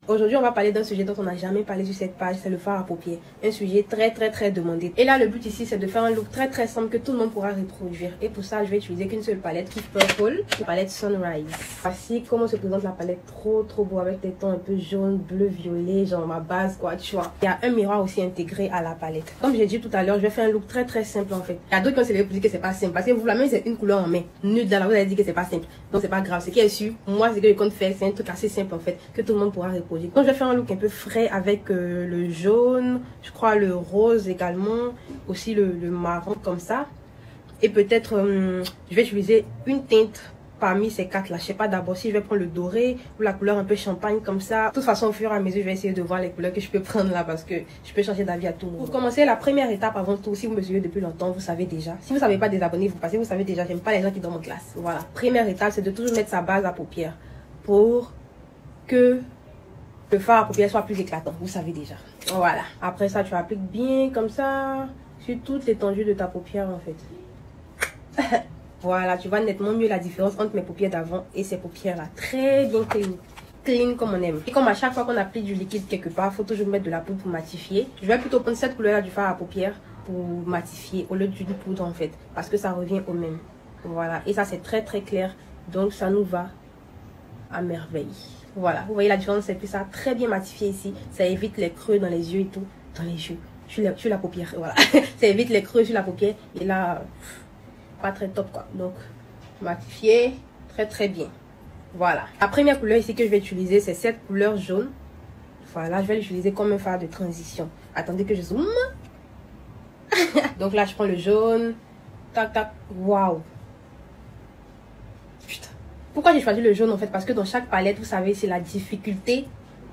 Aujourd'hui, on va parler d'un sujet dont on n'a jamais parlé sur cette page, c'est le fard à paupières. Un sujet très demandé. Et là, le but ici, c'est de faire un look très simple que tout le monde pourra reproduire. Et pour ça, je vais utiliser qu'une seule palette, Keep Purple, la palette Sunrise. Voici comment se présente la palette, trop beau, avec des tons un peu jaune, bleu, violet, genre ma base, quoi, tu vois. Il y a un miroir aussi intégré à la palette. Comme j'ai dit tout à l'heure, je vais faire un look très simple en fait. Il y a d'autres qui ont dit que c'est pas simple, parce que vous, la même, c'est une couleur en main. Nude dans la vous avez dit que c'est pas simple. Donc c'est pas grave, ce qui est sûr, moi, ce que je compte faire, c'est un truc assez simple en fait, que tout le monde pourra reproduire. Donc je vais faire un look un peu frais avec le jaune, je crois le rose également, aussi le marron comme ça. Et peut-être je vais utiliser une teinte parmi ces quatre là. Je sais pas d'abord si je vais prendre le doré ou la couleur un peu champagne comme ça. De toute façon, au fur et à mesure, je vais essayer de voir les couleurs que je peux prendre là parce que je peux changer d'avis à tout moment. Pour commencer, la première étape avant tout, si vous me suivez depuis longtemps, vous savez déjà. Si vous ne savez pas, désabonnez-vous parce que vous savez déjà, j'aime pas les gens qui dorment en classe. Voilà. Première étape, c'est de toujours mettre sa base à paupières pour que le fard à paupières soit plus éclatant, vous savez déjà. Voilà. Après ça, tu appliques bien comme ça sur toute l'étendue de ta paupière en fait. Voilà, tu vois nettement mieux la différence entre mes paupières d'avant et ces paupières là. Très bien clean comme on aime. Et comme à chaque fois qu'on applique du liquide quelque part, il faut toujours mettre de la poudre pour matifier. Je vais plutôt prendre cette couleur là du fard à paupières pour matifier au lieu d'une poudre en fait, parce que ça revient au même. Voilà, et ça c'est très clair, donc ça nous va à merveille. Voilà, vous voyez la différence, c'est que ça a très bien matifié ici. Ça évite les creux dans les yeux et tout. Dans les yeux, sur la paupière, voilà. Ça évite les creux sur la paupière. Et là, pas très top quoi. Donc, matifié, très bien. Voilà. La première couleur ici que je vais utiliser, c'est cette couleur jaune. Voilà, je vais l'utiliser comme un fard de transition. Attendez que je zoome. Donc là, je prends le jaune. Tac. Waouh. Putain. Pourquoi j'ai choisi le jaune en fait? Parce que dans chaque palette, vous savez, c'est la difficulté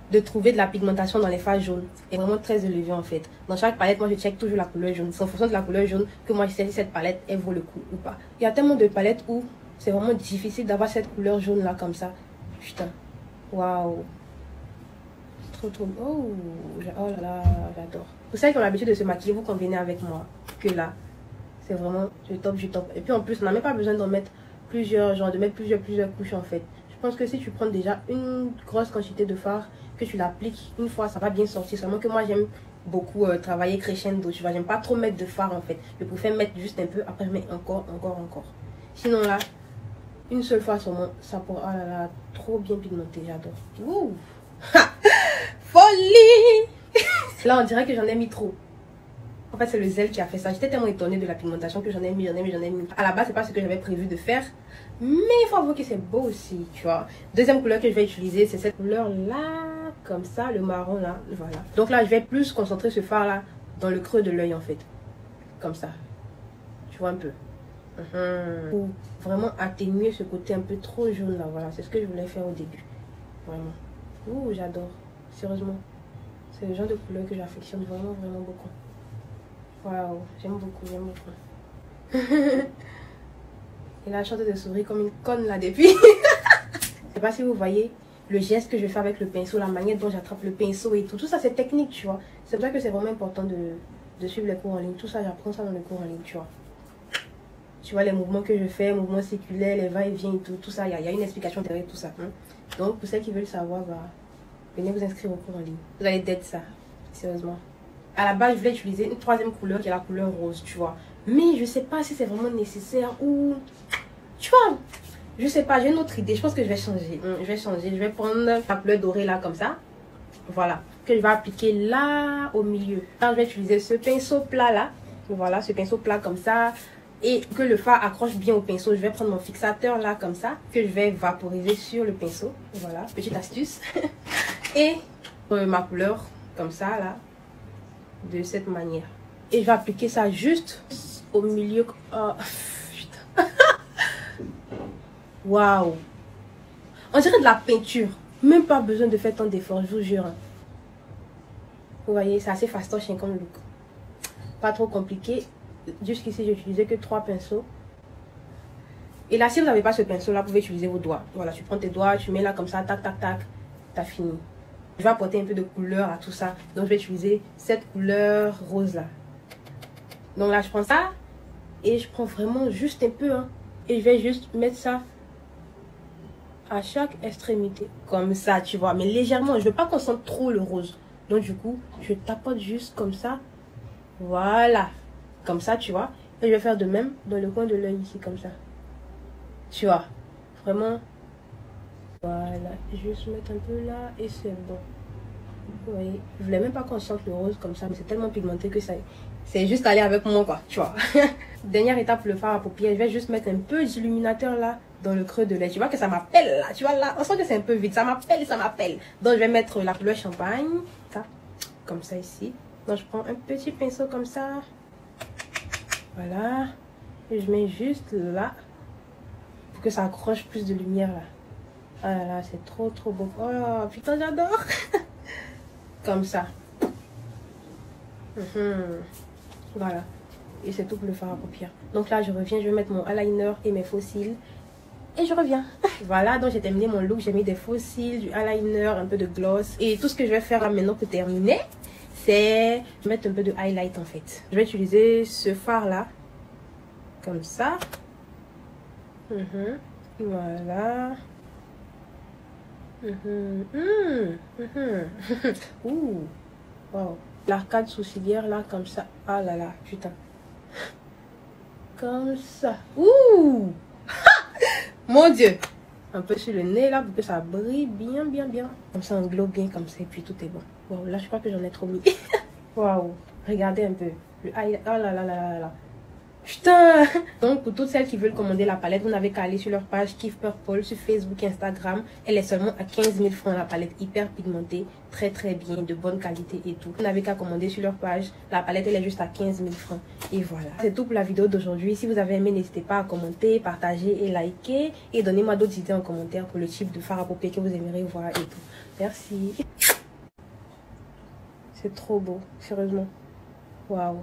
de trouver de la pigmentation dans les fards jaunes. C'est vraiment très élevé en fait. Dans chaque palette, moi je check toujours la couleur jaune. C'est en fonction de la couleur jaune que moi je sais si cette palette elle vaut le coup ou pas. Il y a tellement de palettes où c'est vraiment difficile d'avoir cette couleur jaune là comme ça. Putain. Waouh. Trop. Oh là là, j'adore. Pour celles qui ont l'habitude de se maquiller, vous convenez avec moi que là, c'est vraiment du top. Et puis en plus, on n'a même pas besoin d'en mettre plusieurs, genre de mettre plusieurs couches en fait. Je pense que si tu prends déjà une grosse quantité de fard, que tu l'appliques une fois, ça va bien sortir. Seulement que moi j'aime beaucoup travailler crescendo, tu vois. J'aime pas trop mettre de fard en fait. Je préfère mettre juste un peu, après je mets encore. Sinon là, une seule fois seulement, ça pourra, oh là là, trop bien pigmenté, j'adore. Ouh. Folie. Là on dirait que j'en ai mis trop. En fait, c'est le zèle qui a fait ça. J'étais tellement étonnée de la pigmentation que j'en ai mis. À la base, c'est pas ce que j'avais prévu de faire. Mais il faut avouer que c'est beau aussi, tu vois. Deuxième couleur que je vais utiliser, c'est cette couleur-là. Comme ça, le marron là. Voilà. Donc là, je vais plus concentrer ce fard-là dans le creux de l'œil en fait. Comme ça. Tu vois un peu. Pour vraiment atténuer ce côté un peu trop jaune là. Voilà, c'est ce que je voulais faire au début. Vraiment. Ouh, j'adore. Sérieusement. C'est le genre de couleur que j'affectionne vraiment beaucoup. Waouh, j'aime beaucoup. Et là, je suis en train de sourire comme une conne là depuis. Je sais pas si vous voyez le geste que je fais avec le pinceau, la manière dont j'attrape le pinceau et tout. Tout ça, c'est technique, tu vois. C'est pour ça que c'est vraiment important de suivre les cours en ligne. Tout ça, j'apprends ça dans les cours en ligne, tu vois. Tu vois les mouvements que je fais, mouvements circulaires, les va-et-vient et tout. Tout ça, il y a une explication derrière tout ça. Hein. Donc, pour celles qui veulent savoir, bah, venez vous inscrire au cours en ligne. Vous allez d'être ça, sérieusement. À la base, je voulais utiliser une troisième couleur qui est la couleur rose, tu vois. Mais je sais pas si c'est vraiment nécessaire ou... Tu vois, je sais pas, j'ai une autre idée. Je pense que je vais changer. Je vais prendre la couleur dorée là, comme ça. Voilà. Que je vais appliquer là, au milieu. Là, je vais utiliser ce pinceau plat là. Voilà, ce pinceau plat comme ça. Et que le fard accroche bien au pinceau. Je vais prendre mon fixateur là, comme ça. Que je vais vaporiser sur le pinceau. Voilà, petite astuce. Et ma couleur, comme ça là. De cette manière. Et je vais appliquer ça juste au milieu. Oh, putain. Waouh. On dirait de la peinture. Même pas besoin de faire tant d'efforts, je vous jure. Vous voyez, c'est assez fastoche comme look. Pas trop compliqué. Jusqu'ici, j'ai utilisé que 3 pinceaux. Et là, si vous n'avez pas ce pinceau-là, vous pouvez utiliser vos doigts. Voilà, tu prends tes doigts, tu mets là comme ça, tac. T'as fini. Je vais apporter un peu de couleur à tout ça. Donc, je vais utiliser cette couleur rose là. Donc là, je prends ça. Et je prends vraiment juste un peu. Hein, et je vais juste mettre ça à chaque extrémité. Comme ça, tu vois. Mais légèrement, je veux pas qu'on sente trop le rose. Donc du coup, je tapote juste comme ça. Voilà. Comme ça, tu vois. Et je vais faire de même dans le coin de l'œil ici, comme ça. Tu vois. Vraiment. Voilà. Juste mettre un peu là et c'est bon. Vous voyez. Je voulais même pas qu'on sente le rose comme ça. Mais c'est tellement pigmenté que ça... C'est juste aller avec moi, quoi. Tu vois. Dernière étape, le fard à paupières. Je vais juste mettre un peu d'illuminateur là. Dans le creux de l'œil. Tu vois que ça m'appelle là. Tu vois là. On sent que c'est un peu vide. Ça m'appelle, ça m'appelle. Donc je vais mettre la couleur champagne. Ça. Comme ça ici. Donc je prends un petit pinceau comme ça. Voilà. Et je mets juste là. Pour que ça accroche plus de lumière là. Ah là là, c'est trop trop beau. Oh putain, j'adore. Comme ça. Voilà. Et c'est tout pour le fard à paupières. Donc là, je reviens. Je vais mettre mon eyeliner et mes faux cils. Et je reviens. Voilà, donc j'ai terminé mon look. J'ai mis des faux cils, du eyeliner, un peu de gloss. Et tout ce que je vais faire là maintenant pour terminer, c'est mettre un peu de highlight en fait. Je vais utiliser ce fard là. Comme ça. Voilà. Ouh. Wow. L'arcade sourcilière là, comme ça. Ah là là, putain. Comme ça. Ouh. Mon Dieu. Un peu sur le nez là pour que ça brille bien bien bien. Comme ça on glow bien comme ça et puis tout est bon. Wow, là je crois que j'en ai trop mis. Waouh. Regardez un peu. Le highlight. Oh là là là là là. Putain. Donc pour toutes celles qui veulent commander la palette, vous n'avez qu'à aller sur leur page Kif Purple sur Facebook et Instagram. Elle est seulement à 15 000 francs la palette, hyper pigmentée, très très bien, de bonne qualité et tout. Vous n'avez qu'à commander sur leur page. La palette elle est juste à 15 000 francs. Et voilà. C'est tout pour la vidéo d'aujourd'hui. Si vous avez aimé, n'hésitez pas à commenter, partager et liker. Et donnez-moi d'autres idées en commentaire pour le type de fard à paupières que vous aimeriez voir et tout. Merci. C'est trop beau, sérieusement. Waouh.